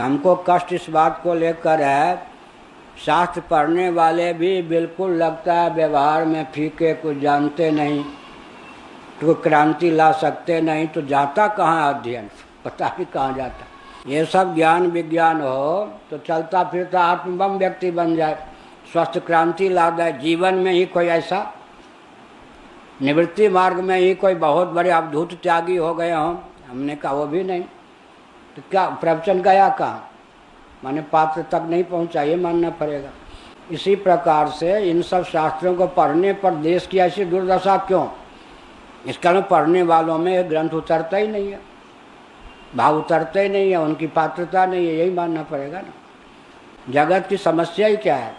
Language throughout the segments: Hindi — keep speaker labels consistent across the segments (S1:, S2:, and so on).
S1: हमको कष्ट इस बात को लेकर है, शास्त्र पढ़ने वाले भी बिल्कुल लगता है व्यवहार में फीके, कुछ जानते नहीं, तो क्रांति ला सकते नहीं, तो जाता कहाँ अध्ययन, पता भी कहाँ जाता। ये सब ज्ञान विज्ञान हो तो चलता फिरता आत्मबम व्यक्ति बन जाए, स्वस्थ क्रांति ला दे। जीवन में ही कोई ऐसा निवृत्ति मार्ग में ही कोई बहुत बड़े अवधूत त्यागी हो गए हों, हमने कहा वो भी नहीं, तो क्या प्रवचन गया कहाँ, माने पात्र तक नहीं पहुँचा, ये मानना पड़ेगा। इसी प्रकार से इन सब शास्त्रों को पढ़ने पर देश की ऐसी दुर्दशा क्यों? इसका मतलब पढ़ने वालों में एक ग्रंथ उतरता ही नहीं है, भाव उतरते ही नहीं है, उनकी पात्रता नहीं है, यही मानना पड़ेगा ना। जगत की समस्या ही क्या है?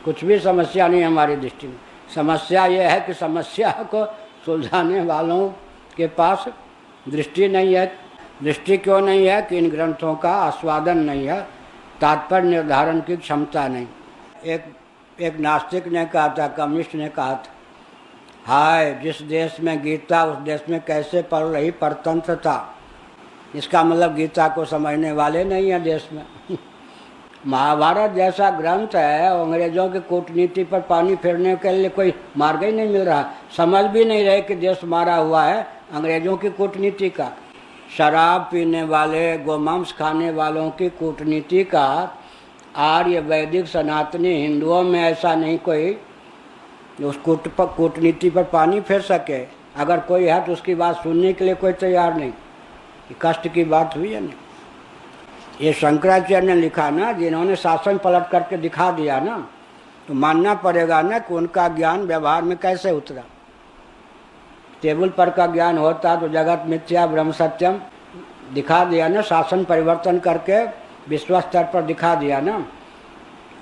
S1: कुछ भी समस्या नहीं है हमारी दृष्टि में। समस्या ये है कि समस्या को सुलझाने वालों के पास दृष्टि नहीं है। दृष्टि क्यों नहीं है? कि इन ग्रंथों का आस्वादन नहीं है, तात्पर्य निर्धारण की क्षमता नहीं। एक नास्तिक ने कहा था, कम्युनिस्ट ने कहा था, हाय जिस देश में गीता उस देश में कैसे पढ़ रही परतंत्रता। इसका मतलब गीता को समझने वाले नहीं है देश में। महाभारत जैसा ग्रंथ है, अंग्रेजों की कूटनीति पर पानी फेरने के लिए कोई मार्ग ही नहीं मिल रहा, समझ भी नहीं रहे कि देश मारा हुआ है अंग्रेजों की कूटनीति का। शराब पीने वाले, गोमांस खाने वालों की कूटनीति का आर्य वैदिक सनातनी हिंदुओं में ऐसा नहीं कोई उस कूटनीति पर पानी फेर सके। अगर कोई है तो उसकी बात सुनने के लिए कोई तैयार नहीं। कष्ट की बात हुई है ना। ये शंकराचार्य ने लिखा ना, जिन्होंने शासन पलट करके दिखा दिया ना, तो मानना पड़ेगा ना कि उनका ज्ञान व्यवहार में कैसे उतरा। टेबल पर का ज्ञान होता तो जगत मिथ्या ब्रह्म सत्यम दिखा दिया ना, शासन परिवर्तन करके विश्व स्तर पर दिखा दिया ना,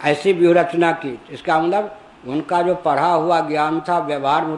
S1: ऐसी व्यूह रचना की। इसका मतलब उनका जो पढ़ा हुआ ज्ञान था व्यवहार में